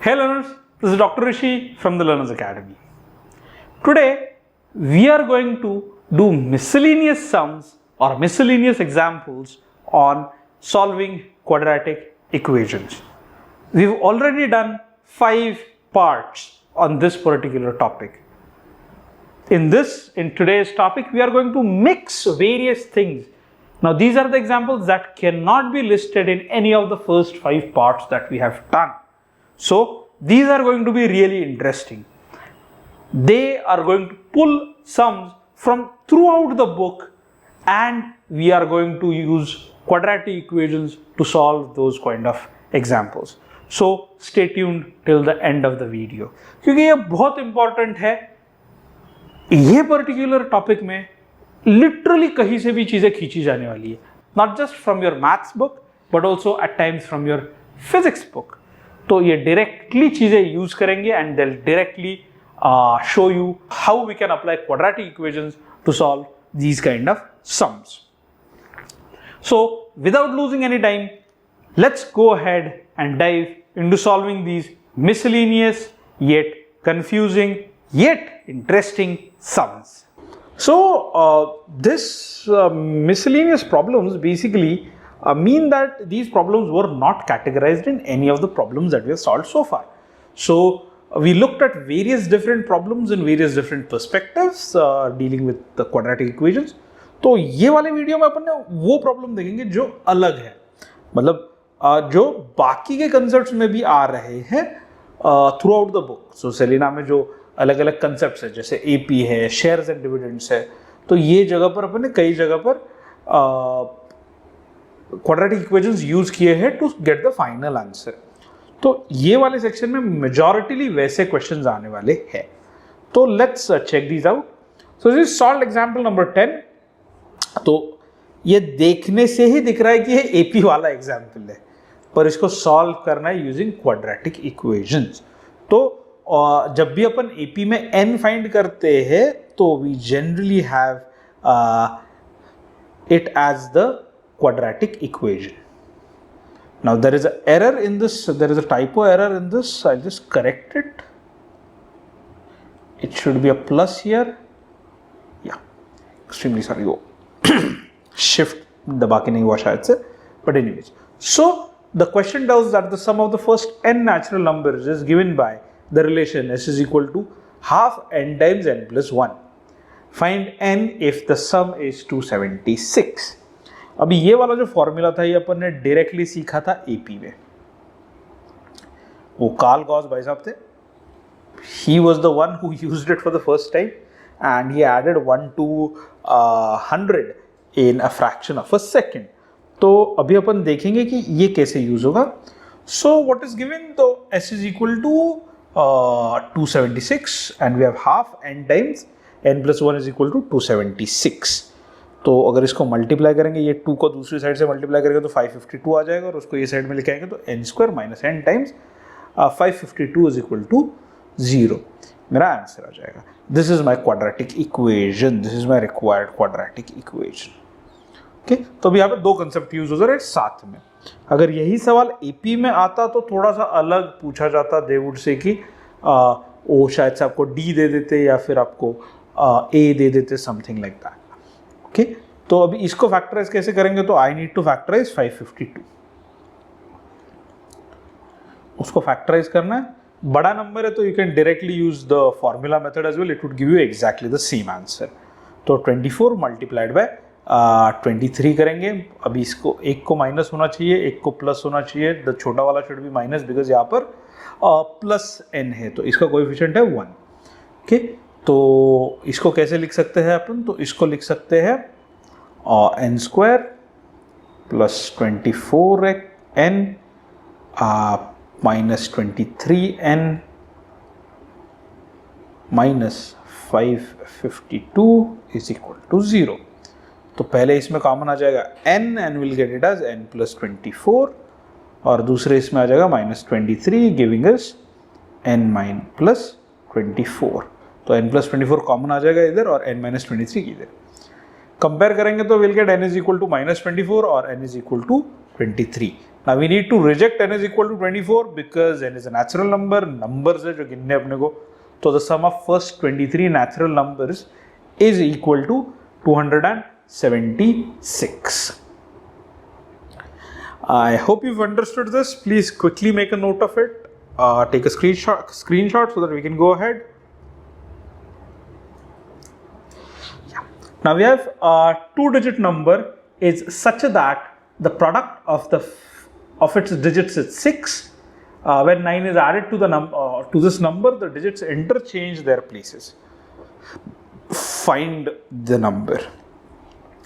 Hey learners, this is Dr. Rishi from the Learners Academy. Today we are going to do miscellaneous sums or miscellaneous examples on solving quadratic equations. We've already done 5 parts on this particular topic. In today's topic, we are going to mix various things. Now these are the examples that cannot be listed in any of the first 5 parts that we have done. So these are going to be really interesting. They are going to pull sums from throughout the book, and we are going to use quadratic equations to solve those kind of examples. So stay tuned till the end of the video, क्योंकि ये बहुत important है. ये particular topic में literally कहीं से भी चीजें खींची जाने वाली है, not just from your maths book but also at times from your physics book. तो ये directly चीजें use करेंगे and they'll directly show you how we can apply quadratic equations to solve these kind of sums. So without losing any time, let's go ahead and dive into solving these miscellaneous yet confusing yet interesting sums. So this miscellaneous problems basically mean that these problems were not categorized in any of the problems that we have solved so far. So we looked at various different problems in various different perspectives dealing with the quadratic equations. तो ये वाले video में अपन ने वो problem देखेंगे जो अलग है, मतलब जो बाकी के कंसेप्ट्स में भी आ रहे हैं throughout the book. So Selina में जो अलग अलग कंसेप्ट्स है, जैसे एपी है, शेयर्स एंड डिविडेंड्स है, तो ये जगह पर अपन ने कई जगह पर क्वाड्रेटिक इक्वेशंस यूज किए हैं to get the final answer. तो ये वाले सेक्शन में मेजॉरिटीली वैसे क्वेश्चंस आने वाले हैं. तो let's check these out. So this solved example number 10. तो ये देखने से ही दिख रहा है कि ये एपी वाला एग्जाम्पल है, पर इसको सॉल्व करना है यूजिंग क्वाड्रेटिक इक्वेशंस. तो जब भी अपन एपी में n फाइंड करते हैं तो we generally have it as the quadratic equation. Now there is an error in this, there is a typo error in this. I'll just correct it. It should be a plus here. Yeah, extremely sorry. वो shift दबा के नहीं हुआ शायद से. But anyways, so the question tells that the sum of the first n natural numbers is given by the relation s is equal to half n times n plus 1. Find n if the sum is 276. अभी ये वाला जो formula था ये अपन ने directly सीखा था AP में. वो कार्ल गॉस भाई साहब थे, he was the one who used it for the first time and he added 1 to 100 in a fraction of a second. तो अभी अपन देखेंगे कि ये कैसे यूज होगा. सो व्हाट इज गिवन, तो S is equal to 276 and we have half n times n plus 1 is equal to 276. तो अगर इसको मल्टीप्लाई करेंगे, ये 2 को दूसरी साइड से मल्टीप्लाई करेंगे तो 552 आ जाएगा, और उसको ये साइड में लेके आएंगे तो n square minus n times 552 is equal to 0. मेरा आंसर आ जाएगा. This is my quadratic equation, this is my required quadratic equation. Okay, तो अभी यहाँ पे 2 कंसेप्ट यूज हो रहे हैं साथ में. अगर यही सवाल एपी में आता तो थोड़ा सा अलग पूछा जाता. दे वुड से कि वो शायद से आपको डी दे देते या फिर आपको ए दे देते, समथिंग लाइक दैट. ओके, तो अभी इसको फैक्टराइज कैसे करेंगे, तो आई नीड टू फैक्टराइज 552. उसको फैक्टराइज करना है, बड़ा नंबर है तो you can directly use the formula method as well, it would give you exactly the same answer. तो 24 मल्टीप्लाइड बाय 23 करेंगे. अभी इसको एक को माइनस होना चाहिए, एक को प्लस होना चाहिए. द छोटा वाला शुड बी माइनस बिकॉज यहाँ पर प्लस n है, तो इसका कोएफिशिएंट है 1. ओके, तो इसको कैसे लिख सकते हैं अपन, तो इसको लिख सकते हैं n square plus 24n minus 23n minus 552 is equal to 0. तो पहले इसमें कॉमन आ जाएगा n and will get it as n plus 24, और दूसरे इसमें आ जाएगा minus 23 giving us n mine plus 24. तो n प्लस 24 कॉमन आ जाएगा इधर और n माइनस 23 इधर. कंपेयर करेंगे तो will get n is equal to minus 24 और n is equal to 23. Now we need to reject n is equal to 24 because n is a natural number. Numbers है जो गिनने अपने को, तो the sum of first 23 natural numbers is equal to 276. I hope you've understood this. Please quickly make a note of it. Take a screenshot so that we can go ahead. Yeah. Now we have a two-digit number is such that the product of its digits is 6. When 9 is added to to this number, the digits interchange their places. Find the number.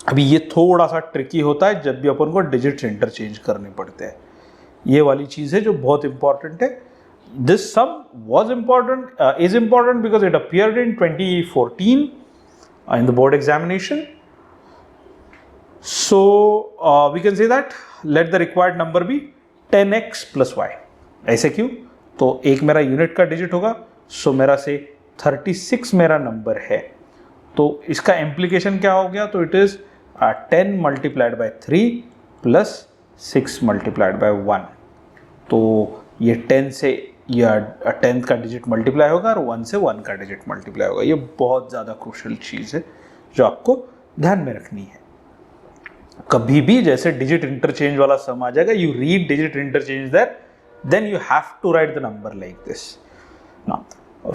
अभी ये थोड़ा सा tricky होता है जब भी अपन को digits interchange करने पड़ते हैं. ये वाली चीज़ है जो बहुत इंपॉर्टेंट है. This sum was important, is important because it appeared in 2014 in the board examination. So we can say that let the required number be 10x plus y. ऐसे क्यों? तो एक मेरा यूनिट का डिजिट होगा, सो मेरा से 36 मेरा नंबर है. तो इसका इम्प्लीकेशन क्या हो गया? तो it is 10 multiplied by 3 plus 6 multiplied by 1. तो ये 10 से या 10 का डिजिट मल्टीप्लाई होगा और 1 से 1 का डिजिट मल्टीप्लाई होगा. ये बहुत ज़्यादा क्रूशियल चीज़ है जो आपको ध्यान में रखनी है. कभी भी जैसे डिजिट इंटरचेंज वाला सम आ जाएगा, you read digit interchange there, then you have to write the number like this. Now,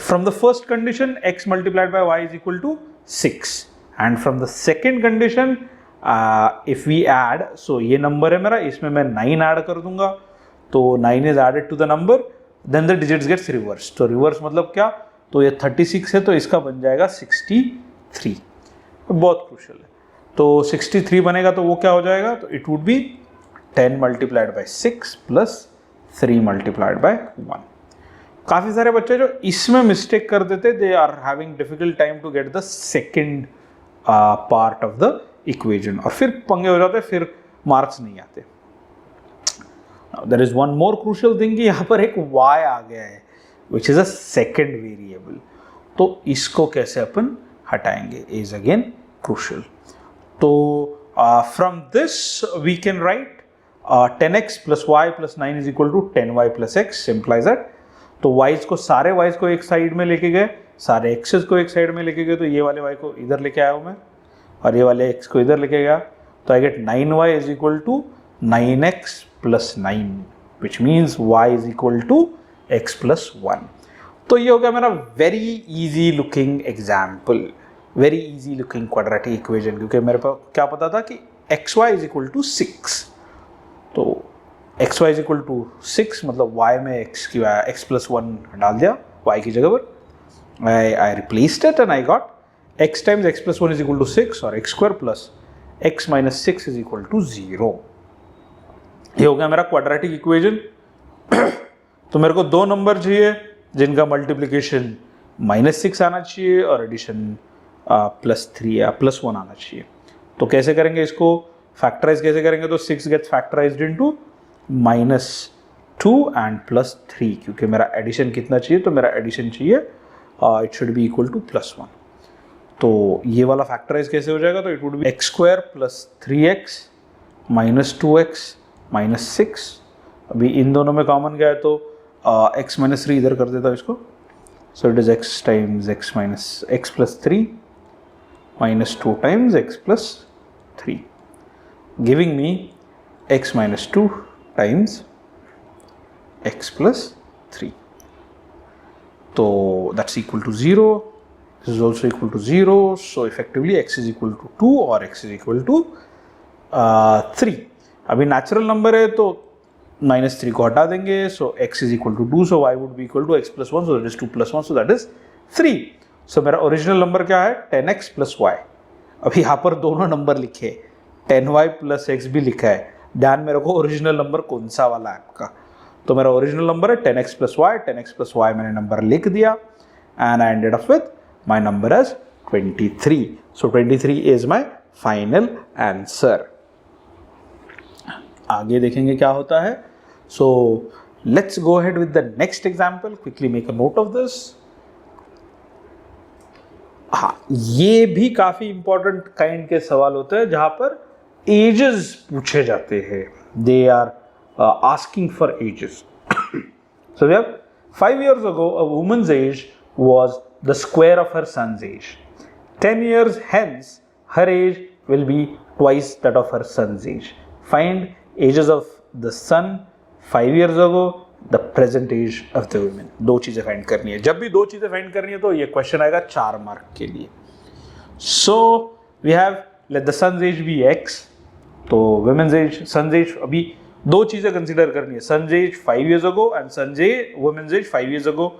from the first condition, x multiplied by y is equal to 6. And from the second condition, if we add, so ये number है मेरा, इसमें मैं 9 add कर दूंगा, तो 9 is added to the number, then the digits gets reversed. तो reverse मतलब क्या? तो ये 36 है, तो इसका बन जाएगा 63. बहुत crucial है. तो 63 बनेगा तो वो क्या हो जाएगा? तो it would be 10 multiplied by 6 plus 3 multiplied by 1. काफ़ी सारे बच्चे जो इसमें मिस्टेक कर देते, they are having difficult time to get the second part of the equation, और फिर पंगे हो जाते, फिर मार्क्स नहीं आते. There is one more crucial thing कि यहाँ पर एक y आ गया है which is a second variable. तो इसको कैसे अपन हटाएंगे इज अगेन क्रूशियल. तो from this we can write 10x plus y plus 9 is equal to 10y plus x. Implies that. तो y's को, सारे y's को एक साइड में लेके गए, सारे x's को एक साइड में लेके गए, तो ये वाले y को इधर लेके आया हूँ मैं और ये वाले x को इधर लेके गया, तो I get 9y is equal to 9x plus 9 which means y is equal to x plus 1. तो ये हो गया मेरा very easy looking example, very easy looking quadratic equation, क्योंकि मेरे पास क्या पता था कि xy is equal to 6. तो xy is equal to 6 मतलब y में x plus 1 डाल दिया y की जगह पर. I replaced it and I got x times x plus 1 is equal to 6 और x square plus x minus 6 is equal to 0. ये हो गया मेरा क्वाड्रेटिक इक्वेशन. तो मेरे को दो नंबर चाहिए जिनका मल्टीप्लिकेशन -6 आना चाहिए और एडिशन +3 या +1 आना चाहिए. तो कैसे करेंगे इसको? फैक्टराइज कैसे करेंगे? तो 6 गेट्स फैक्टराइज्ड इनटू -2 एंड +3, क्योंकि मेरा एडिशन कितना चाहिए? तो मेरा एडिशन चाहिए it should be equal to +1. तो ये वाला फैक्टराइज कैसे हो जाएगा? तो it would be x square plus 3x minus 2x minus 6. अभी इन दोनों में कॉमन क्या है? तो x माइनस 3 इधर कर देता हूँ इसको. सो it is x times x minus x plus 3 minus 2 times x plus 3, giving me x minus 2 times x plus 3. So that's equal to 0. This is also equal to 0. So effectively x is equal to 2 or x is equal to 3. अभी natural number है तो -3 को हटा देंगे. So x is equal to 2. So y would be equal to x plus 1. So that is 2 plus 1. So that is 3. So मेरा original number क्या है? 10x plus y. अभी यहाँ पर दोनों नंबर लिखे, 10y प्लस x भी लिखा है. ध्यान में रखो ओरिजिनल नंबर कौन सा वाला है आपका. तो मेरा ओरिजिनल नंबर है 10x plus y. 10x plus y मैंने नंबर लिख दिया and I ended up with my number as 23. So 23 is my final answer. आगे देखेंगे क्या होता है. So let's go ahead with the next example. Quickly make a note of this. हाँ, ये भी काफी इंपॉर्टेंट काइंड के सवाल होते हैं जहां पर एजेस पूछे जाते हैं. They are asking for ages. So we have 5 years ago, a woman's age was the square of her son's age. 10 years hence, her age will be twice that of her son's age. Find ages of the son 5 years ago, the present age of the women. दो चीजें find करनी है. जब भी दो चीजें find करनी है तो ये क्वेश्चन आएगा 4 मार्क के लिए. So we have let the son's age be x. तो women's age, son's age, अभी दो चीजें कंसीडर करनी है. son's age 5 years ago and women's age 5 years ago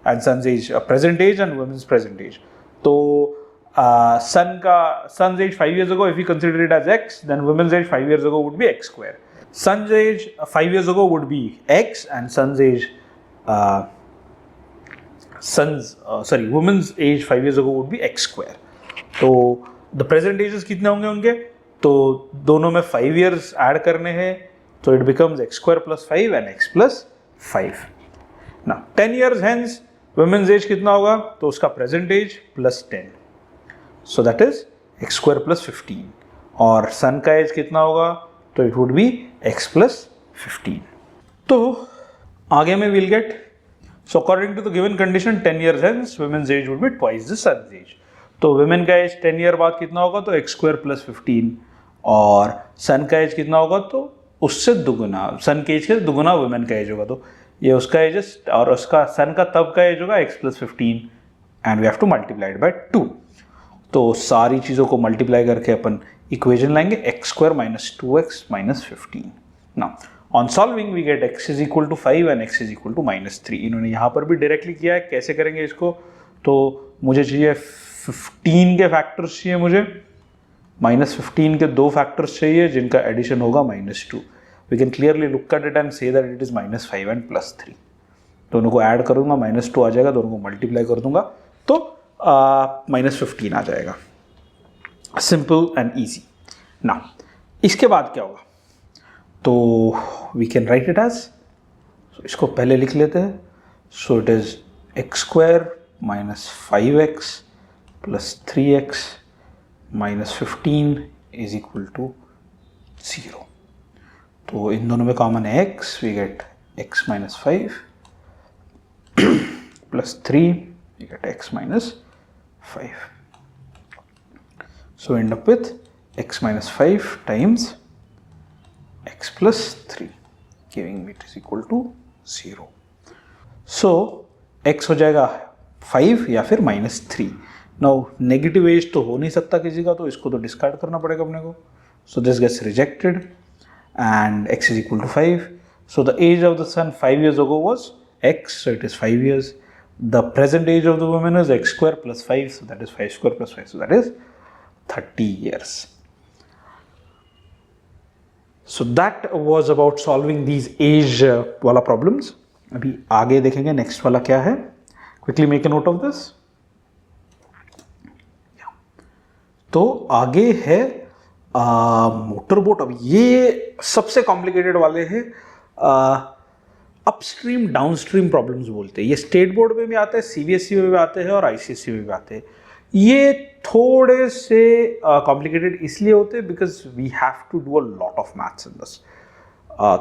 and son's age present age and women's present age. तो son's age 5 years ago, if we consider it as x, then women's age 5 years ago would be x square. Son's age 5 years ago would be x and women's age 5 years ago would be x square. तो the present ages कितने होंगे उनके? तो दोनों में 5 years add करने हैं, तो it becomes x square plus 5 and x plus 5. Now 10 years hence women's age कितना होगा? तो उसका present age plus 10. So that is x square plus 15. और son का age कितना होगा? तो it would be x plus 15. तो आगे में we'll get, so according to the given condition 10 years hence women's age would be twice the son's age. तो women का एज 10 ईयर बाद कितना होगा? तो x स्क्वायर प्लस 15. और सन का एज कितना होगा? तो उससे दुगुना, सन के एज के दुगुना वुमेन का एज होगा. तो ये उसका एज है और उसका सन का तब का एज होगा x plus 15 and we have to multiply it by 2. तो सारी चीज़ों को मल्टीप्लाई करके अपन इक्वेशन लाएंगे x square minus 2x minus 15. Now on solving we get x is equal to 5 and x is equal to minus 3. इन्होंने यहाँ पर भी डायरेक्टली किया है. कैसे करेंगे इसको? तो मुझे चाहिए 15 के फैक्टर्स चाहिए, मुझे माइनस 15 के 2 फैक्टर्स चाहिए जिनका एडिशन होगा minus 2. We can clearly look at it and see that it is minus 5 and plus 3. दोनों को ऐड करूंगा, माइनस 2 आ जाएगा, दोनों को मल्टीप्लाई कर दूंगा तो माइनस 15 आ जाएगा. Simple and easy. नाउ इसके बाद क्या होगा? तो we can write it as, इसको पहले लिख लेते हैं. So it is x square minus 5x plus 3x minus 15 is equal to 0. तो इन दोनों में कॉमन है x, we get x minus 5 plus 3, we get x minus 5. So end up with x minus 5 times x plus 3 giving me it is equal to 0. So x हो जाएगा 5 या फिर minus 3. Now negative as तो हो नहीं सकता किसी का, तो इसको तो डिस्कार्ड करना पड़ेगा अपने को. So this gets rejected and x is equal to 5. So the age of the son 5 years ago was x, so it is 5 years. The present age of the woman is x square plus 5, so that is 5 square plus 5, so that is 30 years. So that was about solving these age वाला problems. अभी आगे देखेंगे next वाला क्या है. Quickly make a note of this. तो आगे है मोटर बोट. अब ये सबसे कॉम्प्लिकेटेड वाले हैं. अपस्ट्रीम डाउनस्ट्रीम प्रॉब्लम्स बोलते हैं. ये स्टेट बोर्ड में भी आते हैं, सीबीएसई में भी आते हैं और आईसीएसई में भी आते हैं. ये थोड़े से कॉम्प्लिकेटेड इसलिए होते हैं because we have to do a lot of maths in this.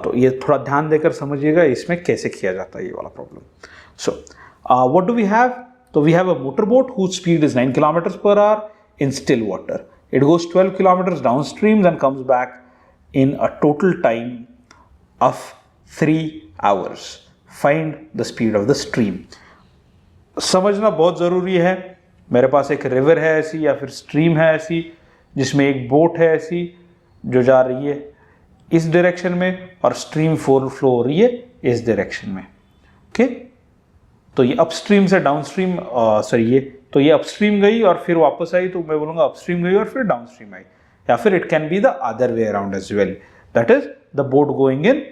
तो ये थोड़ा ध्यान देकर समझिएगा इसमें कैसे किया जाता है ये वाला problem. So what do we have? तो we have a motor boat whose speed is 9 kilometers per hour in still water. It goes 12 kilometers downstream and comes back in a total time of 3 hours. Find the speed of the stream. समझना बहुत ज़रूरी है. मेरे पास एक river है ऐसी या फिर स्ट्रीम है ऐसी जिसमें एक बोट है ऐसी जो जा रही है इस डायरेक्शन में और स्ट्रीम फ्लो हो रही है इस डायरेक्शन में. ओके, तो ये अपस्ट्रीम से डाउनस्ट्रीम ये अपस्ट्रीम गई और फिर वापस आई, तो मैं बोलूँगा अपस्ट्रीम गई और फिर डाउनस्ट्रीम आई. या फिर it can be the other way around as well. That is the boat going in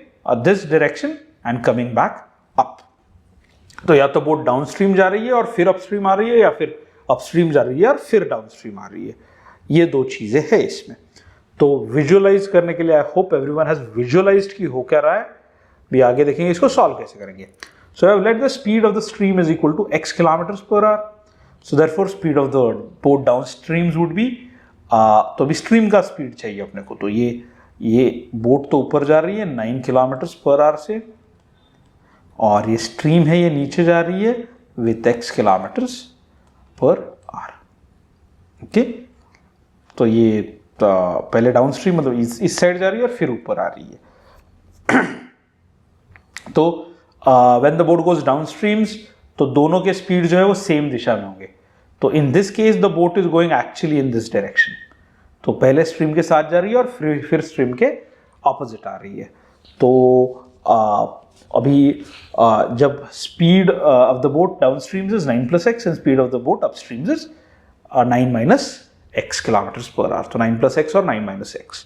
this direction and coming back up. तो या तो बोट डाउनस्ट्रीम जा रही है और फिर अपस्ट्रीम आ रही है, या फिर अपस्ट्रीम जा रही है और फिर डाउनस्ट्रीम आ रही है. ये दो चीजें हैं इसमें. तो विजुअलाइज करने के लिए I hope everyone has visualised कि हो क्या रहा है. भी आगे देखेंगे इसको सॉल्व कैसे करेंगे. So I have let the speed of the stream is equal to x kilometers per hour. So therefore speed of the boat downstreams would be तो अभी स्ट्रीम का स्पीड चाहिए अपने को. तो ये ये बोट तो ऊपर जा रही है 9 किलोमीटर्स पर आवर से, और ये स्ट्रीम है ये नीचे जा रही है with x kilometers per our. Okay, तो ये पहले डाउन स्ट्रीम मतलब इस साइड जा रही है और फिर ऊपर आ रही है। तो when the boat goes down streams, तो दोनों के स्पीड जो है वो सेम दिशा में होंगे। तो in this case the boat is going actually in this direction. तो पहले स्ट्रीम के साथ जा रही है और फिर स्ट्रीम के ऑपोजिट आ रही है। तो अभी जब speed of the boat down streams is 9 + x and speed of the boat up streams is 9 - x kilometers per our. तो 9 + x और 9 - x।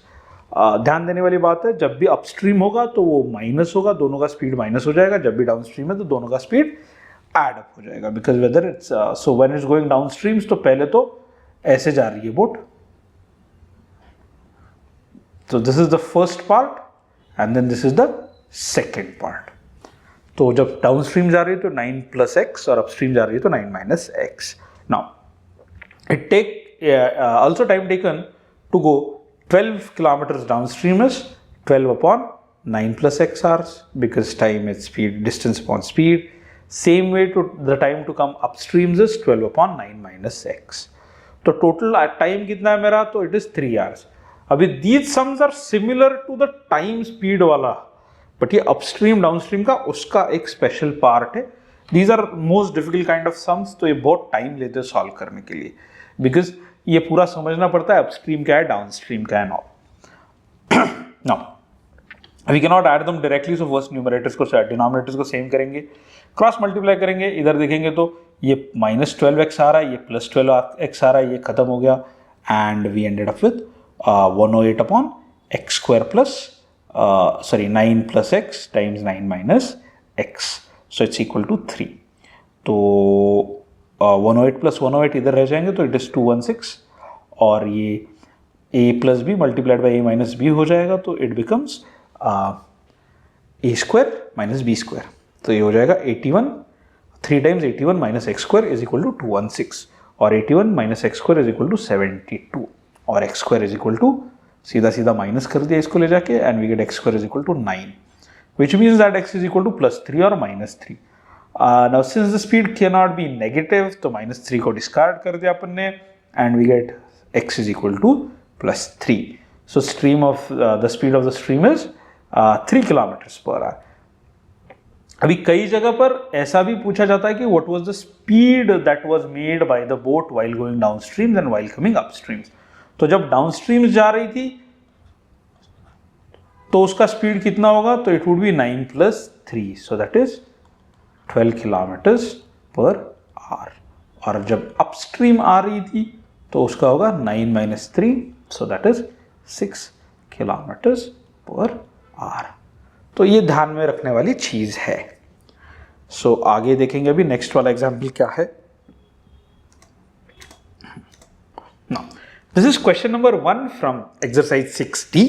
ध्यान देने वाली बात है, जब भी अपस्ट्रीम होगा तो वो माइनस होगा, दोनों का स्पीड माइनस हो जाएगा। जब भी डाउन स्ट्रीम है तो दोनों का स्पीड एड अप हो जाएगा, because whether it's so when it's going down streams, तो पहले तो ऐसे जा रही है बोट। तो this is the first part and then this is the second part. तो जब डाउन स्ट्रीम जा रही है तो 9 + x और अपस्ट्रीम जा रही है तो 9 - x। Now it take also time taken to go 12 kilometers downstream is 12 upon 9 + x hours, because time is speed, distance upon speed. Same way to the time to come upstream is 12 upon 9 - x. तो total time कितना है मेरा? तो it is 3 hours. अभी these sums are similar to the time speed वाला, but ये upstream downstream का उसका एक special part है। These are most difficult kind of sums, तो ये बहुत time लेते हैं solve करने के लिए, because ये पूरा समझना पड़ता है अपस्ट्रीम क्या है, डाउनस्ट्रीम क्या है। Now we can not add them directly, so first numerators को डिनोमिनेटर्स को सेम करेंगे, क्रॉस मल्टीप्लाई करेंगे। इधर देखेंगे तो ये -12x आ रहा है, ये +12x आ रहा है, ये खत्म हो गया and we ended up with 108 upon x² plus 9 + x times 9 - x, so it's equal to 3. तो 108 + 108 इधर रह जाएंगे तो इट इज 216, और ये a + b multiplied by a - b हो जाएगा, तो इट बिकम्स a² - b²। तो ये हो जाएगा 81, 3 times 81 - x² is equal to 216, और 81 - x² इज इक्वल टू 72, और x² इज इक्वल टू सीधा सीधा माइनस कर दिया इसको ले जाके, and we get x² is equal to 9, which means that x is equal to +3 और -3। Now since the speed cannot be negative, तो -3 को डिस्कार्ड कर दिया अपन ने, and we get x is equal to +3. So stream of the speed of the stream is 3 kilometers per hour. अभी कई जगह पर ऐसा भी पूछा जाता है कि what was the speed that was made by the boat while going downstream and while coming upstream. तो जब downstream जा रही थी तो उसका स्पीड कितना होगा? तो it would be 9 + 3, so that is 12 kilometers per hour। और जब अपस्ट्रीम आ रही थी तो उसका होगा 9 - 3, so that is 6 kilometers per hour। तो ये ध्यान में रखने वाली चीज है। सो आगे देखेंगे अभी नेक्स्ट वाला एग्जाम्पल क्या है। Now, this is question number 1 from exercise 6D.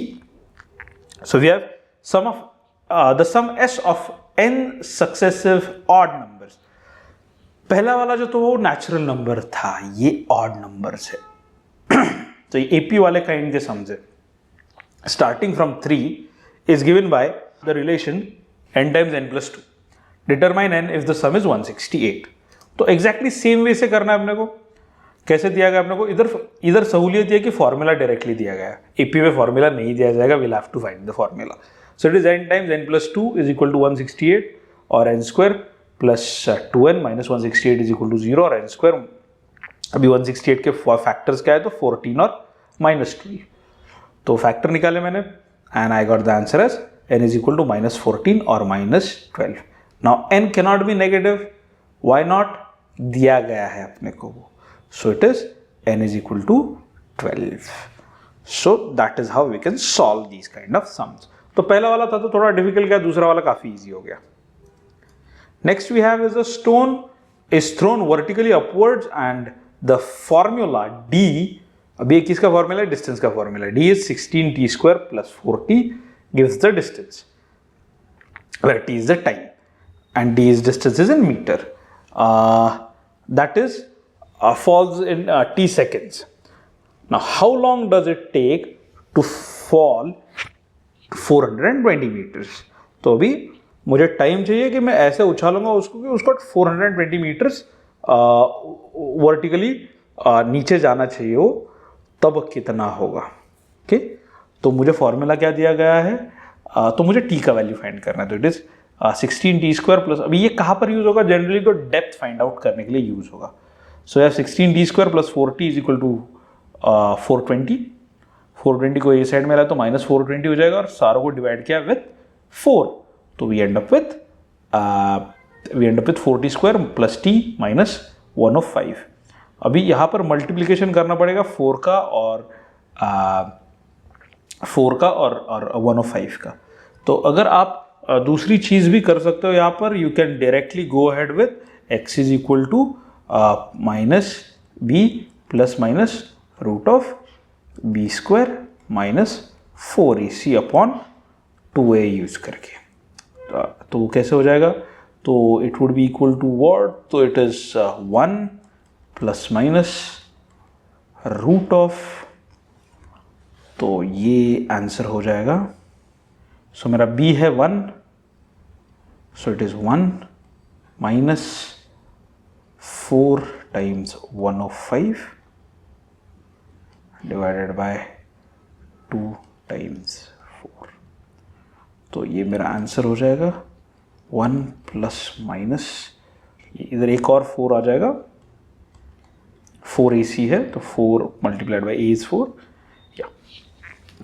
So we have the sum s of n successive odd numbers. पहला वाला जो तो वो नेचुरल नंबर था, ये ऑड नंबर्स है। तो ये एपी वाले काइंड के सम्स है। Starting from 3 is given by the relation n times n + 2. Determine n if the sum is 168. तो एग्जैक्टली सेम वे से करना है अपने को। कैसे दिया गया अपने को? इधर सहूलियत ये कि फॉर्मूला डायरेक्टली दिया गया है, एपी में फॉर्मूला नहीं दिया जाएगा, will have to find the formula. So it is n times n + 2 is equal to 168, और n² + 2n - 168 is equal to 0, और n², अभी 168 के फैक्टर्स क्या है? तो 14 और -2। तो फैक्टर निकाले मैंने and I got the answer as n is equal to -14 और -12। Now n cannot be negative, why not? दिया गया है अपने को वो, so it is n is equal to 12. So that is how we can solve these kind of sums. तो पहला वाला था तो थोड़ा डिफिकल्ट गया, दूसरा वाला काफी इजी हो गया। Next we have is a stone is thrown vertically upwards and the formula d, अभी किसका फॉर्मूला है? डिस्टेंस का formula. d is 16t² + 4t gives the distance, where t is the time and d is distance is in meter. That is falls in t seconds. Now how long does it take to fall 420 metres. तो अभी मुझे time चाहिए कि मैं ऐसे उछालूंगा उसको कि उसको 420 मीटर्स वर्टिकली नीचे जाना चाहिए वो, तब कितना होगा। ओके, तो मुझे फॉर्मूला क्या दिया गया है, तो मुझे टी का वैल्यू फाइंड करना है। तो इट इज 16t² प्लस, अभी ये कहाँ पर यूज होगा, जनरली तो डेप्थ फाइंड आउट करने के लिए यूज होगा। सो यार 16t² plus 4t is equal to 420। 420 को ए साइड में रहा तो -420 हो जाएगा, और सारों को डिवाइड किया विथ 4, तो we end up with 4t² plus t minus 105। अभी यहाँ पर मल्टीप्लीकेशन करना पड़ेगा 4 का और 105 का। तो अगर आप दूसरी चीज़ भी कर सकते हो यहाँ पर, you can directly go ahead with x is equal to minus b plus minus root of b² minus 4ac upon 2a use करके। तो वो कैसे हो जाएगा, तो it would be equal to what, तो it is 1 plus minus root of, तो ये आंसर हो जाएगा। सो मेरा b है 1, सो it is 1 minus 4 times 105 divided by 2 times 4। तो ये मेरा आंसर हो जाएगा 1 प्लस माइनस, इधर एक और 4 आ जाएगा, 4ac है तो 4 मल्टीप्लाइड बाय a इज 4 या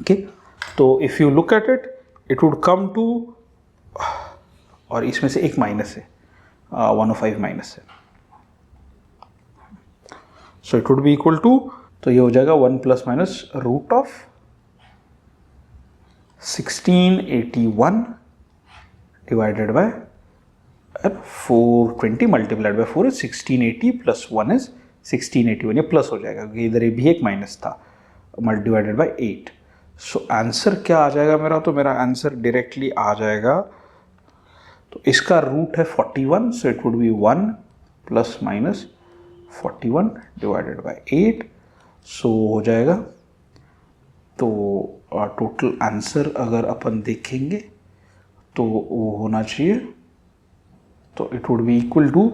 ओके। तो if you look at it, it would come to, और इसमें से एक माइनस है, 105 माइनस है, so it would be equal to, तो ये हो जाएगा 1 plus minus root of 1681 divided by 420 multiplied by 4 is 1680 plus 1 is 1681, ये प्लस हो जाएगा क्योंकि इधर भी एक माइनस था, डिवाइडेड बाय 8। सो आंसर क्या आ जाएगा मेरा, तो मेरा आंसर डायरेक्टली आ जाएगा, तो इसका रूट है 41, सो it would B 1 plus minus 41 divided by 8, सो हो जाएगा। तो टोटल आंसर अगर अपन देखेंगे तो वो होना चाहिए, तो it would be equal to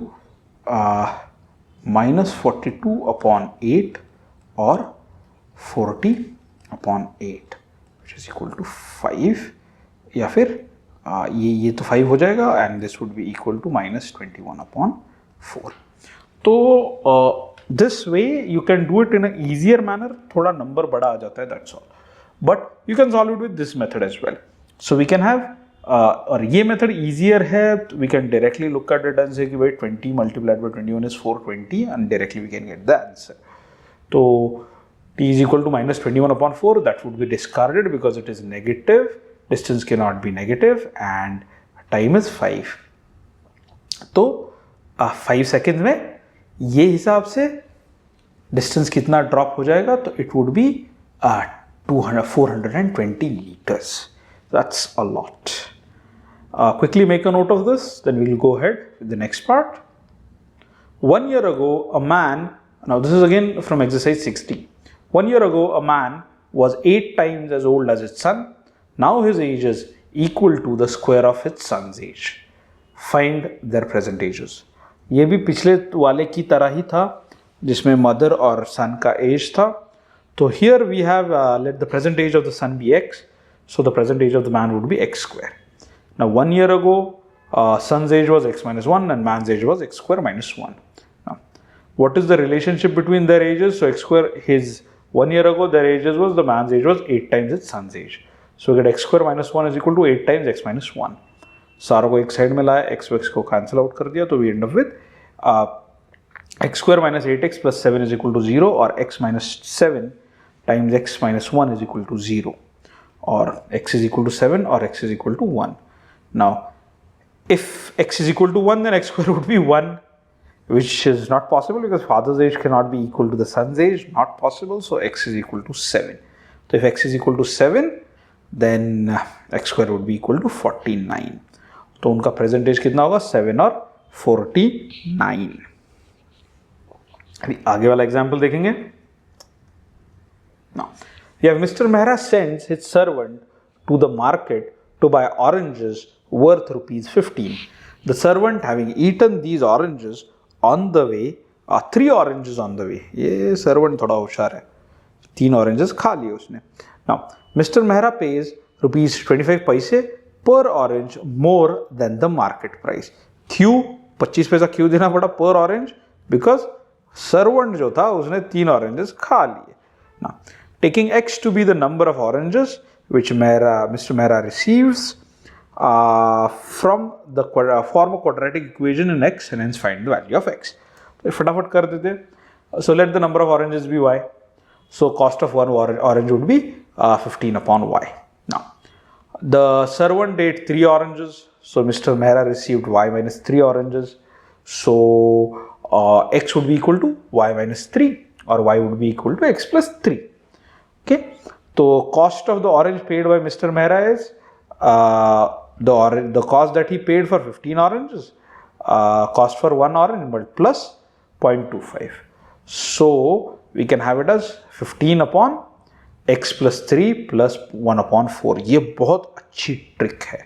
-42 upon 8 और 40 upon 8 which is equal to 5, या फिर ये तो 5 हो जाएगा, and this would be equal to -21 upon 4। तो this way you can do it in a easier manner, थोड़ा नंबर बड़ा आ जाता है, that's all, but you can solve it with this method as well. So we can have, और ये method easier है, we can directly look at it and see कि भाई 20 multiplied by 21 is 420 and directly we can get the answer. तो t is equal to -21 upon 4, that would be discarded because it is negative, distance cannot be negative, and time is 5. तो 5 second में ये हिसाब से distance कितना drop हो जाएगा, तो it would B 420 meters. That's a lot. Quickly make a note of this, then we'll go ahead with the next part. 1 year ago, a man, now this is again from exercise 60. 1 year ago, a man was 8 times as old as his son. Now his age is equal to the square of his son's age. Find their present ages. ये भी पिछले वाले की तरह ही था, जिसमें mother और सन का एज था। तो here we have let the present age of the son be x, so the present age of the man would be x square. Now 1 year ago, son's age was x minus 1 and man's age was x square minus 1. Now, what is the relationship between their ages? So x square, his 1 year ago their ages was, the man's age was 8 times its son's age. So we get x square minus 1 is equal to 8 times x minus 1. सारों को एक side में लाया, x x को cancel out कर दिया, तो we end up with x square minus 8x plus 7 is equal to 0, और x minus 7 times x minus 1 is equal to 0, और x is equal to 7 or x is equal to 1. Now if x is equal to 1, then x square would be 1, which is not possible because father's age cannot be equal to the son's age, not possible, so x is equal to 7. So if x is equal to 7, then x square would be equal to 49. तो उनका present age कितना होगा, 7 और 49. अभी आगे वाला example देखेंगे. Now, we have Mr. Mehra sends his servant to the market to buy oranges worth rupees 15. The servant having eaten these oranges on the way, 3 oranges on the way. ये servant थोड़ा होशियार है, 3 oranges खा लिए उसने. Now, Mr. Mehra pays rupees 25 paise per orange more than the market price. क्यों 25 पैसा क्यों देना पड़ा per orange? Because servant जो था उसने 3 oranges खा लिए. Now, taking x to be the number of oranges which Mr. Mehra receives from the form of quadratic equation in x and hence find the value of x. तो फटाफट कर देते. So let the number of oranges be y. So cost of one orange would be 15 upon y. Now, the servant ate 3 oranges. So Mr. Mehra received y minus 3 oranges. So x would be equal to y minus 3 or y would be equal to x plus 3. Okay. So cost of the orange paid by Mr. Mehra is the cost that he paid for 15 oranges, cost for 1 orange but plus 0.25. So we can have it as 15 upon x plus 3 plus 1 upon 4. ये बहुत अच्छी trick है.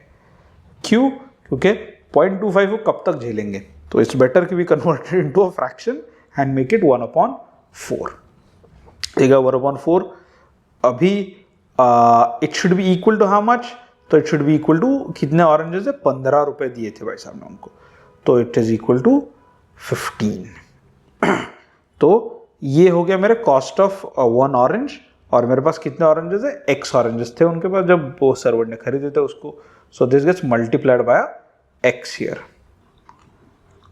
क्यों? क्योंकि 0.25 को कब तक झेलेंगे, तो इट्स बेटर कि we convert it into a fraction and make it 1 upon 4. देगा 1 upon 4. अभी it should be equal to how much, तो it should be equal to कितने ऑरेंजेस है, 15 रुपए दिए थे भाई साहब ने उनको, तो इट इज इक्वल टू 15. तो ये हो गया मेरे कॉस्ट ऑफ 1 ऑरेंज, और मेरे पास कितने ऑरेंजेस है, x ऑरेंजेस थे उनके पास जब वो सर्वर ने खरीदे थे उसको. So this gets multiplied by x here.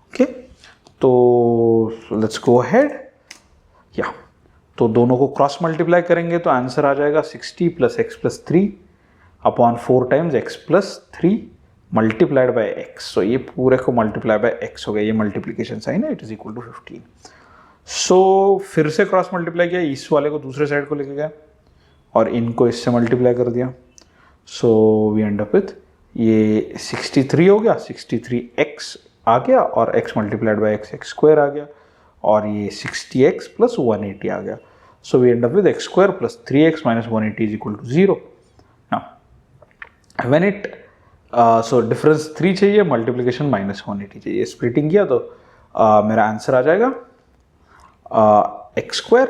Okay, तो लेट्स गो अहेड. या तो दोनों को क्रॉस मल्टीप्लाई करेंगे तो आंसर आ जाएगा 60 plus x plus 3 upon 4 times x plus 3 multiplied by x. So ये पूरे को मल्टीप्लाई बाय एक्स हो गया, ये मल्टीप्लीकेशन साइन है, it is equal to 15. So फिर से क्रॉस मल्टीप्लाई किया, इस वाले को दूसरे साइड को लेके गया और इनको इससे मल्टीप्लाई कर दिया. So we end up with ये 63 हो गया, 63x आ गया और x multiplied by x square आ गया, और ये 60x प्लस 180 आ गया. So we end up with x square plus 3x minus 180 is equal to 0. Now when it so difference 3 चाहिए, मल्टीप्लिकेशन माइनस 180 चाहिए. स्प्लिटिंग किया तो मेरा आंसर आ जाएगा x square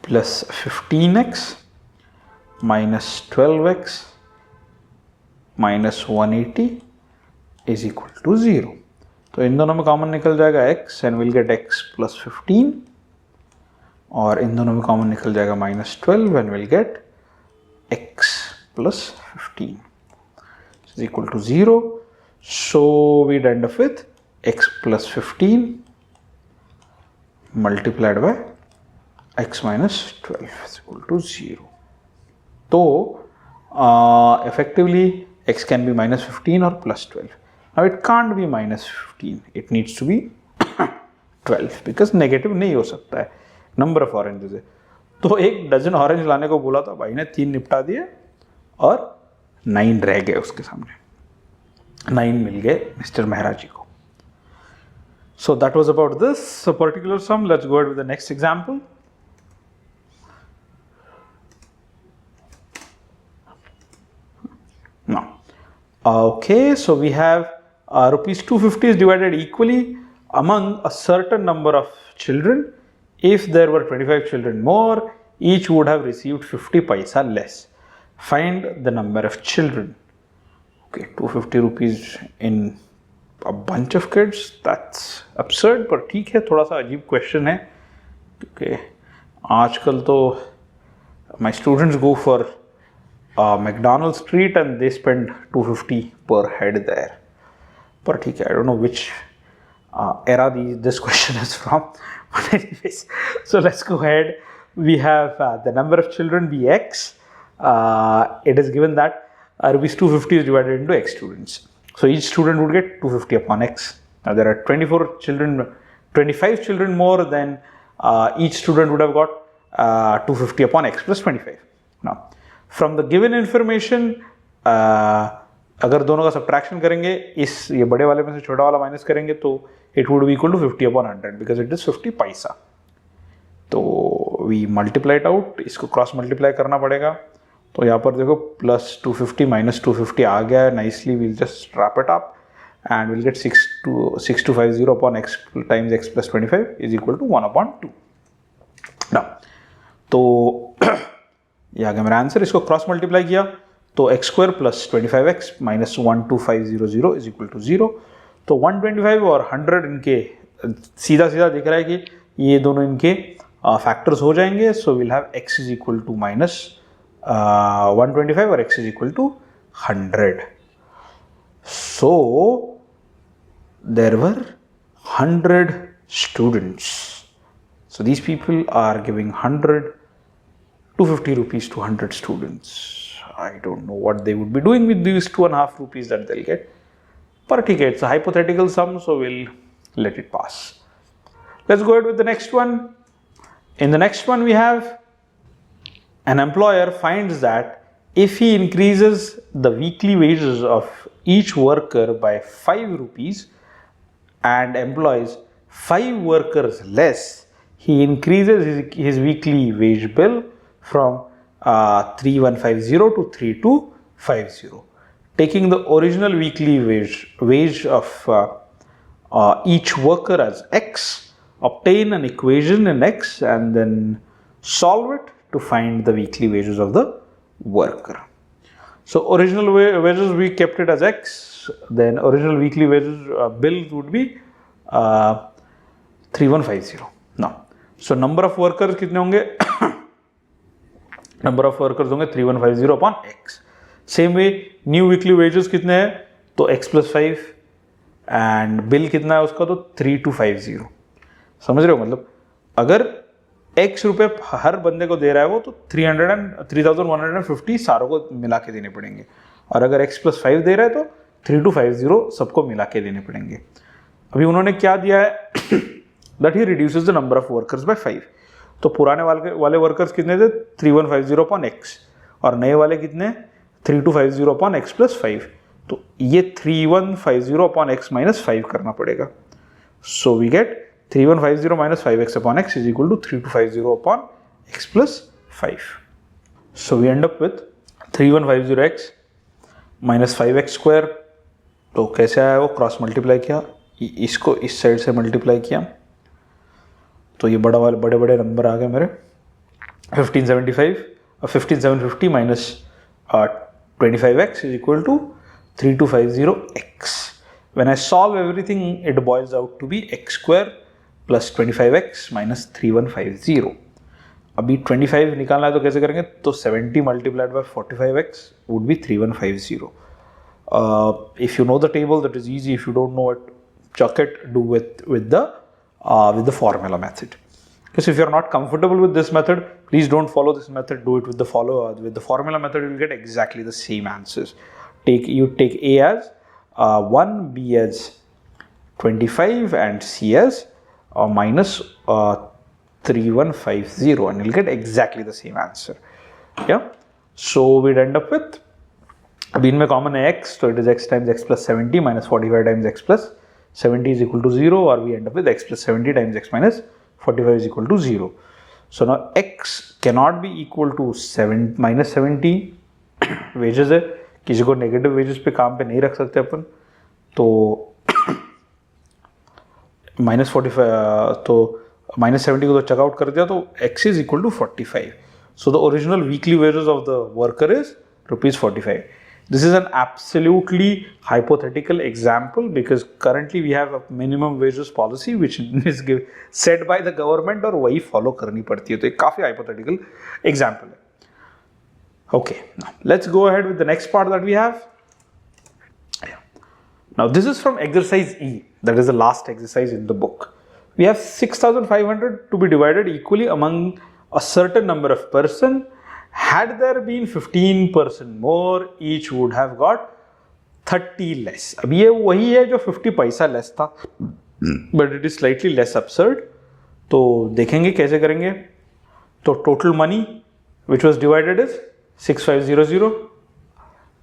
plus 15x minus 12x minus 180 is equal to 0. तो इन दोनों में कॉमन निकल जाएगा x and will get x plus 15, और इन दोनों में कॉमन निकल जाएगा minus 12 and will get x plus 15 is equal to 0. So we end up with x plus 15 multiplied by x minus 12 is equal to 0. तो effectively x can be minus 15 or plus 12. Now it can't be minus 15, it needs to be 12 because negative नहीं हो सकता है, number of oranges है. तो एक dozen orange लाने को बोला था भाई ने, 3 निपटा दिए और 9 रह गए उसके सामने. 9 मिल गए मिस्टर मेहरा जी को. So that was about this particular sum. Let's go ahead with the next example. Now, okay, so we have rupees 250 is divided equally among a certain number of children. If there were 25 children more, each would have received 50 paisa less. Find the number of children. Okay, 250 rupees in a bunch of kids, that's absurd, पर ठीक है, थोड़ा सा अजीब question है क्योंकि आजकल तो my students go for McDonald's treat and they spend 250 per head there. पर ठीक है, I don't know which era this question is from. But anyways, so let's go ahead. We have the number of children be x. It is given that rupees 250 is divided into x students. So each student would get 250 upon x. Now there are 25 children more, then each student would have got 250 upon x plus 25. Now from the given information, अगर दोनों का subtraction करेंगे, इस ये बड़े वाले में से छोटा वाला माइनस करेंगे तो it would be equal to 50 upon 100 because it is 50 पैसा. तो वी मल्टीप्लाई इट आउट, इसको क्रॉस मल्टीप्लाई करना पड़ेगा तो यहाँ पर देखो प्लस 250 माइनस 250 आ गया है nicely. We'll just wrap it up and we'll get 6250 upon x times x plus 25 is equal to 1 upon 2. Now, तो ये आ गया मेरा आंसर. इसको क्रॉस मल्टीप्लाई किया तो x square plus 25x minus 12500 is equal to 0. तो 125 और 100 इनके सीधा सीधा दिख रहा है कि ये दोनों इनके फैक्टर्स हो जाएंगे. So will have x is equal to minus 125 और x is equal to 100. So there were 100 students. So these people are giving 250 rupees to 100 students. I don't know what they would be doing with these 2.5 rupees that they'll get. But okay, it's a hypothetical sum, so we'll let it pass. Let's go ahead with the next one. In the next one, we have an employer finds that if he increases the weekly wages of each worker by 5 rupees and employs 5 workers less, he increases his weekly wage bill from 3150 to 3250. Taking the original weekly wage of each worker as x, obtain an equation in x and then solve it to find the weekly wages of the worker. So original wages we kept it as x, then original weekly wages bill would be 3150. Now, so number of workers कितने होंगे? number of workers होंगे 3150 upon x. Same way new weekly wages कितने हैं? तो x plus 5 and bill कितना है उसका? तो 3250. समझ रहे हो? मतलब अगर x रुपए हर बंदे को दे रहा है वो, तो 3150 सारों को मिला के देने पड़ेंगे. और अगर x plus 5 दे रहा है तो 3250 सबको मिला के देने पड़ेंगे. अभी उन्होंने क्या दिया है? that he reduces the number of workers by 5. तो पुराने वाले वर्कर्स कितने थे? 3150 upon x और नए वाले कितने? 3250 upon x plus 5. तो ये 3150 upon x minus 5 करना पड़ेगा. So we get 3150 minus 5x upon x is equal to 3250 upon x plus 5. So we end up with 3150x minus 5x square. तो कैसे आया वो? क्रॉस मल्टीप्लाई किया, इसको इस साइड से मल्टीप्लाई किया तो ये बड़े बड़े नंबर आ गए मेरे. 15750 minus 25x is equal to 3250x. When I solve everything, it boils out to be x square plus 25x minus 3150. अभी 25 निकालना है तो कैसे करेंगे? तो 70 multiplied by 45x would be 3150. If you know the table, that is easy. If you don't know it, chuck it. Do with the formula method. Because if you are not comfortable with this method, please don't follow this method. Do it with the formula method. You will get exactly the same answers. You take A as 1, B as 25, and C as minus 3150, and you'll get exactly the same answer. Yeah. So we'd end up with, अभी इनमें common है x, so it is x times x plus 70 minus 45 times x plus 70 is equal to 0, or we end up with x plus 70 times x minus 45 is equal to 0. So now x cannot be equal to minus 70 wages है, किसी को negative wages पे काम पे नहीं रख सकते अपन, तो minus 45, तो minus 70 को तो चेकआउट कर दिया तो x is equal to 45. So the original weekly wages of the worker is rupees 45. This is an absolutely hypothetical example because currently we have a minimum wages policy which is set by the government और वही follow करनी पड़ती है, तो एक काफी hypothetical example है. Okay, now let's go ahead with the next part that we have. Now this is from exercise E, that is the last exercise in the book. We have 6,500 to be divided equally among a certain number of person. Had there been 15% more, each would have got 30 less. अब ये वही है जो 50 पैसा less था, but it is slightly less absurd. तो देखेंगे कैसे करेंगे. तो total money which was divided is 6500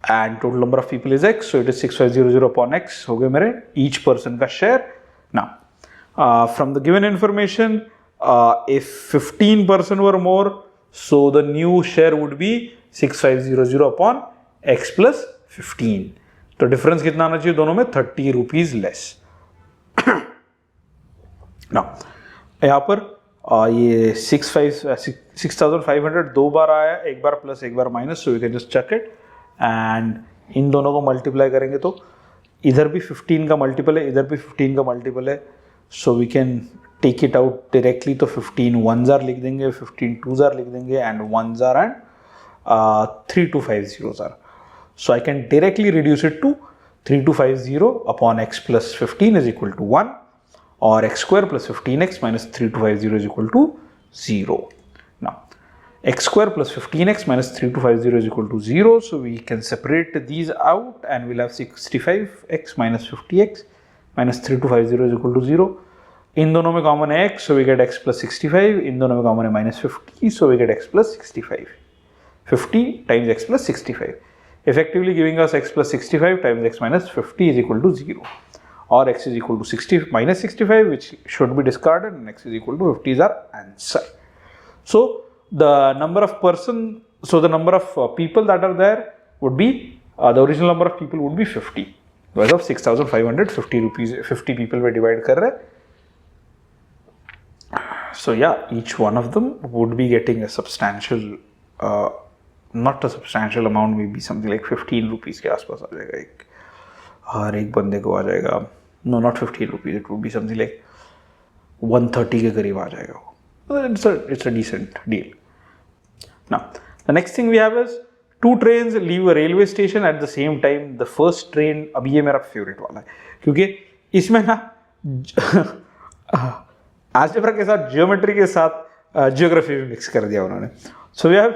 and total number of people is x, so it is 6500 upon x हो गए मेरे each person का share. Now from the given information, if 15% were more, So the new share would be 6500 upon x plus 15. तो difference कितना आना चाहिए दोनों में? 30 रुपीज लेस. ना यहाँ पर ये 6500 दो बार आया, एक बार प्लस एक बार minus, so you can just check it. And इन दोनों को मल्टीप्लाई करेंगे तो इधर भी 15 का मल्टीपल है, इधर भी 15 का मल्टीपल है, so we can take it out directly. तो 15 1s लिख देंगे, 15 2s लिख देंगे, and 1s and 3250 are. So I can directly reduce it to 3250 upon x plus 15 is equal to 1, or x square plus 15x minus 3250 is equal to 0. Now x square plus 15x minus 3250 is equal to 0, so we can separate these out and we'll have 65x minus 50x minus 3250 is equal to 0. इन दोनों में common है x, so we get x plus 65. इन दोनों में common है minus 50, so we get x plus 65. 50 times x plus 65, effectively giving us x plus 65 times x minus 50 is equal to 0, or x is equal to 60 minus 65, which should be discarded, and x is equal to 50 is our answer. So the number of people that are there would be the original number of people would be 50. Because of 6,550 rupees, 50 people were divided कर रहे. So yeah, each one of them would be getting a substantial not a substantial amount, maybe something like 15 rupees के आसपास आ जाएगा एक, हर एक बंदे को आ जाएगा. No, not 15 rupees, it would be something like 130 के करीब आ जाएगा वो. It's a decent deal. Now the next thing we have is two trains leave a railway station at the same time. The first train, अभी ये मेरा favourite वाला है क्योंकि इसमें ना अलजेब्रा के साथ ज्योमेट्री के साथ जियोग्राफी भी मिक्स कर दिया उन्होंने. So we have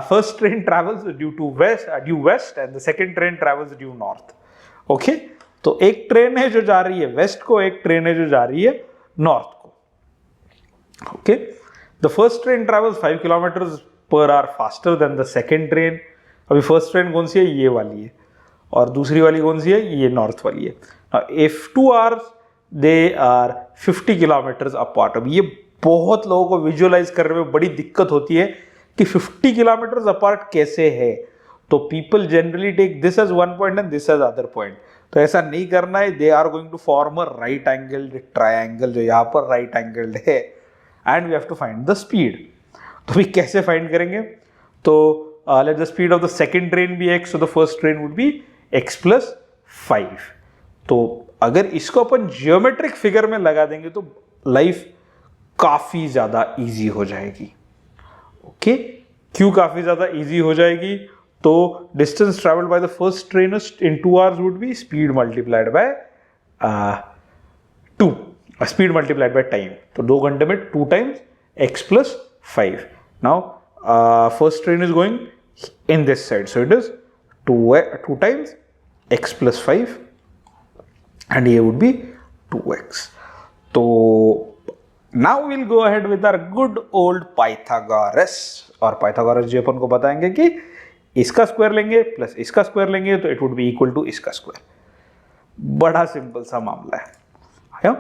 first train travels due west and the second train travels due north. Okay, तो एक ट्रेन है जो जा रही है वेस्ट को, एक ट्रेन है जो जा रही है नॉर्थ को. Okay, the first train travels 5 kilometers per hour faster than the second train. अभी फर्स्ट ट्रेन कौन सी है? ये वाली है, और दूसरी वाली कौन सी है? ये नॉर्थ वाली है. If 2 hours they are 50 kilometers apart. अब ये बहुत लोगों को विजुअलाइज करने में बड़ी दिक्कत होती है कि 50 किलोमीटर अपार्ट कैसे है. तो people generally take this as one point and this as other point. तो ऐसा नहीं करना है. They are going to form a right angled triangle, जो यहाँ पर राइट एंगल्ड है, and we have to find the speed. तो भी कैसे फाइंड करेंगे? तो let the speed of the second train be x, so the first train would be x plus 5. तो अगर इसको अपन जियोमेट्रिक फिगर में लगा देंगे तो लाइफ काफी ज्यादा इजी हो जाएगी. ओके, क्यों काफी ज्यादा इजी हो जाएगी? तो distance travelled by the first train in 2 hours would be speed multiplied by 2, speed multiplied by time. तो 2 घंटे में 2 times x plus 5. Now first train is going in this side, so it is 2 times x plus 5 and ये would be 2x. तो now we'll go ahead with our good old Pythagoras. और Pythagoras जी अपन को बताएंगे कि इसका square लेंगे plus इसका square लेंगे तो it would be equal to इसका स्क्वायर. बड़ा सिंपल सा मामला है.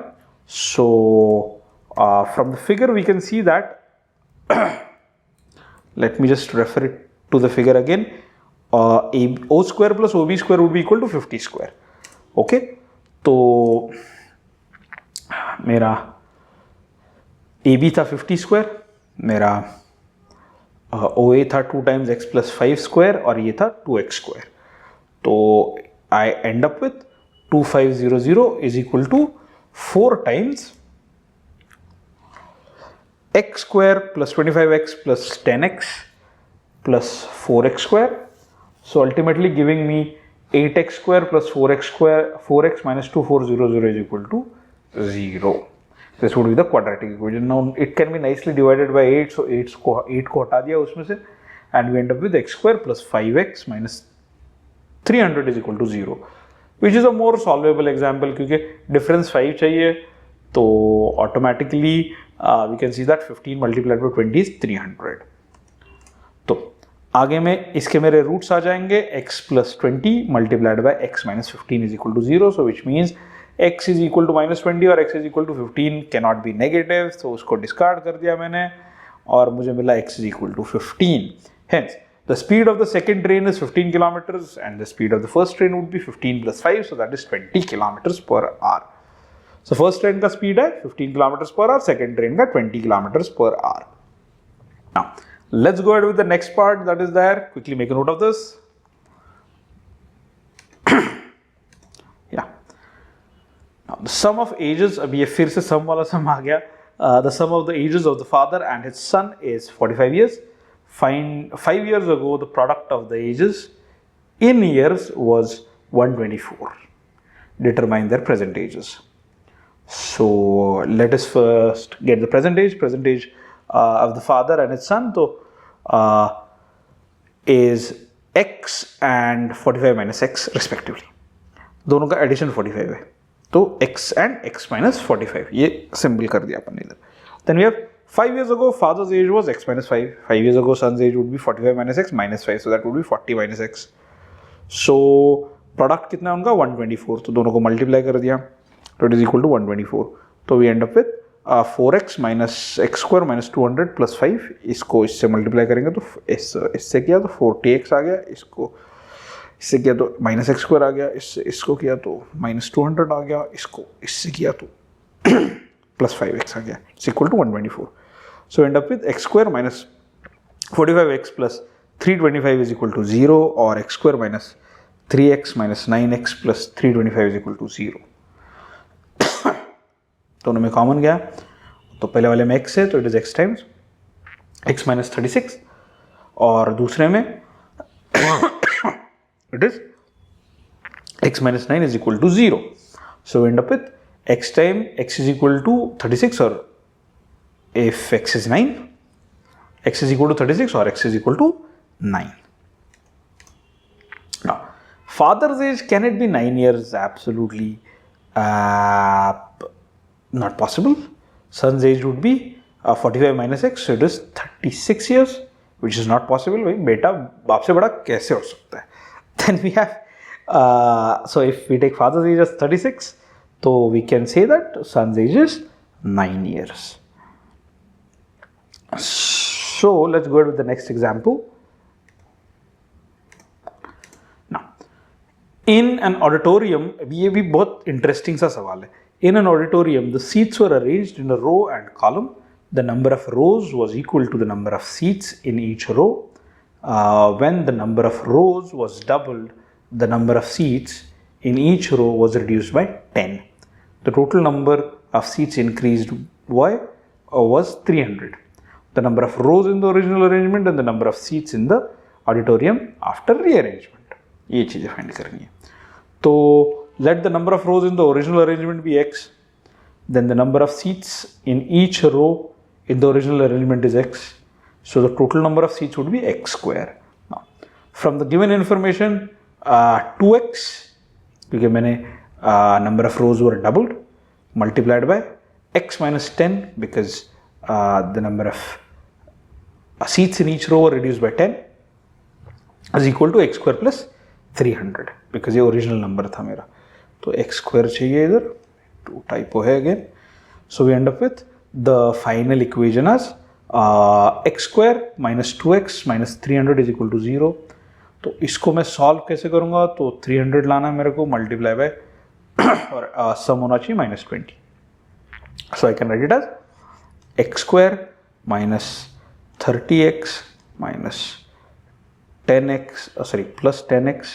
So from the figure we can see that let me just refer it to the figure again. O square plus OB square would be equal to 50 square. Okay, तो मेरा AB था 50 square, मेरा OA था 2 times x plus 5 square, और ये था 2x square. तो I end up with 2500 is equal to 4 times x square plus 25x plus 10x plus 4x square. So ultimately giving me 8x square plus 4x square, 4x minus 2400 is equal to 0. This would be the quadratic equation. Now it can be nicely divided by 8, so 8 को हटा दिया उसमें से, and we end up with x square plus 5x minus 300 is equal to 0, which is a more solvable example क्योंकि difference 5 चाहिए. तो automatically we can see that 15 multiplied by 20 is 300. तो आगे में इसके मेरे रूट्स आ जाएंगे. x plus 20 multiplied by x minus 15 is equal to 0, so which means x is equal to minus 20 और x is equal to 15 cannot be negative, तो उसको discard कर दिया मैंने. और मुझे मिला x is equal to 15. Hence, the speed of the second train is 15 kilometers and the speed of the first train would be 15 plus 5, so that is 20 kilometers per hour. So first train का speed है 15 kilometers per hour, second train का 20 kilometers per hour. Now, let's go ahead with the next part that is there. Quickly make a note of this. Yeah. Now, the sum of ages, अभी ये फिर से sum वाला sum आ गया. The sum of the ages of the father and his son is 45 years. Find 5 years ago the product of the ages in years was 124. Determine their present ages. So let us first get the present age. Present age of the father and his son so is x and 45 minus x respectively. दोनों का addition 45 है तो x and x minus 45 ये simple कर दिया अपन इधर. Then we have 5 years ago father's age was x minus 5. 5 years ago son's age would be 45 minus x minus 5, so that would be 40 minus x. So product कितना है उनका 124, तो दोनों को मल्टीप्लाई कर दिया तो इट इज इक्वल टू 124. तो we end up with 4x minus x square minus 200 plus 5. इसको इससे मल्टीप्लाई करेंगे तो इससे किया तो 40x आ गया, इसको इससे किया तो माइनस एक्स स्क्वायर आ गया, इससे इसको किया तो माइनस 200 आ गया, इसको इससे किया तो प्लस 5x आ गया. It's equal to 124. So end up with x square minus 45x plus 325 is equal to 0 और x square minus 3x minus 9x plus 325 is equal to 0. दोनों में कॉमन गया तो पहले वाले में x है तो it is x times x minus 36 और दूसरे में it is x minus 9 is equal to 0. So we end up with x time x is equal to 36, or if x is 9, x is equal to 36 or x is equal to 9. Now, father's age, can it be 9 years? Absolutely not possible. Son's age would be 45 minus x, so it is 36 years, which is not possible. भाई बेटा बाप से बड़ा कैसे हो सकता है? Then we have, so if we take father's age as 36, so we can say that son's age is 9 years. So let's go ahead with the next example. Now, in an auditorium, ये भी बहुत interesting सा सवाल है. In an auditorium, the seats were arranged in a row and column. The number of rows was equal to the number of seats in each row. When the number of rows was doubled, the number of seats in each row was reduced by 10. The total number of seats increased by was 300. The number of rows in the original arrangement and the number of seats in the auditorium after rearrangement. ये चीजें find करनी है. तो let the number of rows in the original arrangement be x. Then the number of seats in each row in the original arrangement is x. So the total number of seats would be x square. Now, from the given information, 2x, क्योंकि मैंने number of rows were doubled, multiplied by x minus 10 because the number of seats in each row were reduced by 10 is equal to x square plus 300 because ये original number था मेरा. तो x square चाहिए इधर, 2 typo है again. So we end up with the final equation as x square minus 2x minus 300 is equal to 0. तो इसको मैं सॉल्व कैसे करूँगा? तो 300 लाना है मेरे को, मल्टीप्लाई बाय और सम होना चाहिए minus 20. So I can write it as x square minus 30x minus 10x sorry plus 10x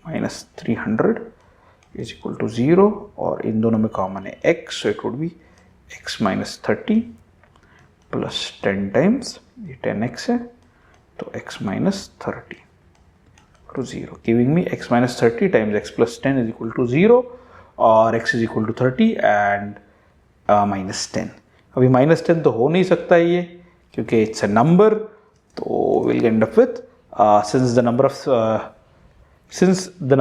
minus 300 is equal to 0 और इन दोनों में कॉमन है x, सो it would be x minus 30 plus 10 times ये 10x है तो x minus 30 to 0 giving me x minus 30 times x plus 10 is equal to 0 और x is equal to 30 and minus 10. अभी minus 10 तो हो नहीं सकता ये क्योंकि it's a number, तो we'll end up with since the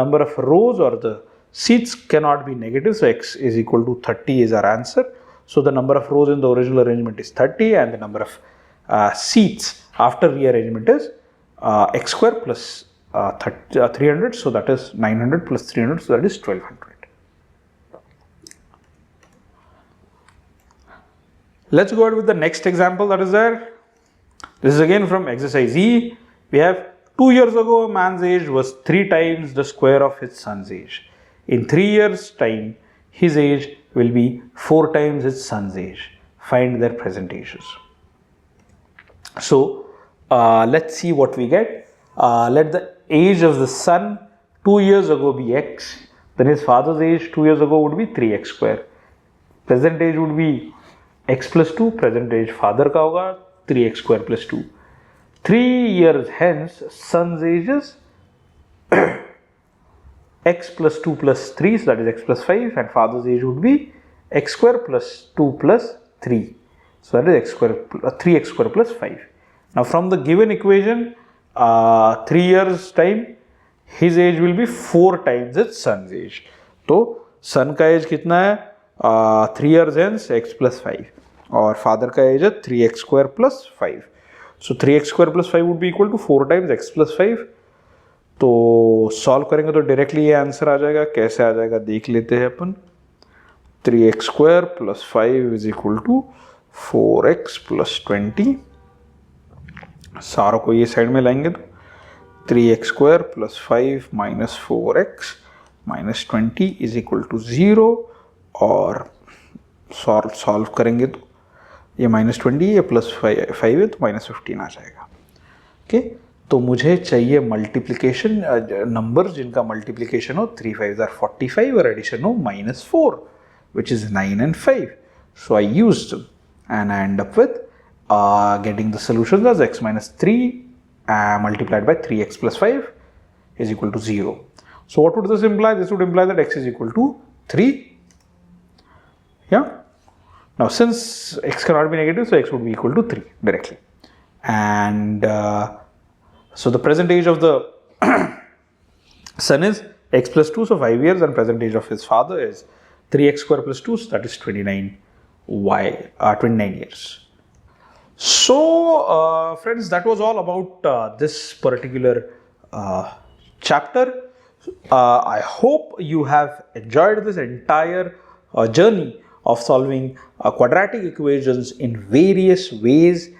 number of rows or the seats cannot be negative, so x is equal to 30 is our answer. So the number of rows in the original arrangement is 30 and the number of seats after rearrangement is x square plus 300, so that is 900 plus 300, so that is 1200. Let's go ahead with the next example that is there. This is again from exercise E. We have 2 years ago, a man's age was 3 times the square of his son's age. In 3 years' time, his age will be 4 times his son's age. Find their present ages. So, let's see what we get. Let the age of the son 2 years ago be x. Then his father's age 2 years ago would be 3x square. Present age would be x plus 2. Present age father का होगा 3x square plus 2. 3 years hence, son's age is x plus 2 plus 3, so that is x plus 5, and father's age would be x square plus 2 plus 3. So that is x square, 3x square plus 5. Now from the given equation, 3 years time, his age will be 4 times his son's age. तो son का age कितना है? 3 years hence x plus 5, और father का age है 3x square plus 5. So 3x square plus 5 would be equal to 4 times x plus 5. तो solve करेंगे तो डायरेक्टली ये आंसर आ जाएगा. कैसे आ जाएगा देख लेते हैं अपन. 3x square plus 5 is equal to 4x plus 20. सारों को ये साइड में लाएंगे तो 3x square plus 5 minus 4x minus 20 is equal to 0. और सॉल्व करेंगे तो ये -20 ये +5 है तो -15 आ जाएगा. ओके, तो मुझे चाहिए मल्टीप्लिकेशन नंबर्स जिनका मल्टीप्लिकेशन हो 3 5s are 45 और एडिशन हो -4 which is 9 and 5. So I used them and I end up with getting the solutions as x minus 3 multiplied by 3x plus 5 is equal to 0. So what would this imply? This would imply that x is equal to 3. Yeah. Now since x cannot be negative, so x would be equal to 3 directly. And so the present age of the son is x plus 2, so 5 years, and present age of his father is 3x square plus 2, so that is 29 years. So friends, that was all about this particular chapter. I hope you have enjoyed this entire journey of solving quadratic equations in various ways,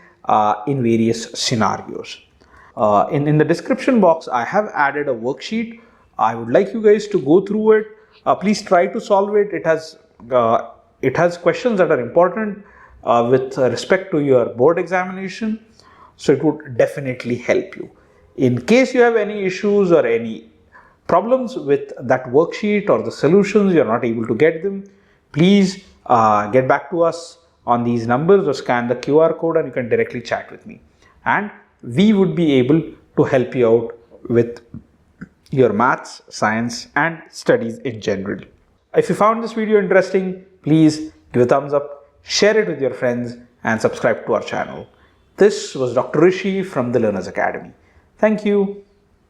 in various scenarios. In the description box, I have added a worksheet. I would like you guys to go through it. Please try to solve it. It has questions that are important with respect to your board examination, so it would definitely help you. In case you have any issues or any problems with that worksheet or the solutions, you are not able to get them, please get back to us on these numbers or scan the QR code and you can directly chat with me, and we would be able to help you out with your maths, science and studies in general. If you found this video interesting, please give a thumbs up, share it with your friends and subscribe to our channel. This was Dr. Rishi from the Learners Academy. Thank you.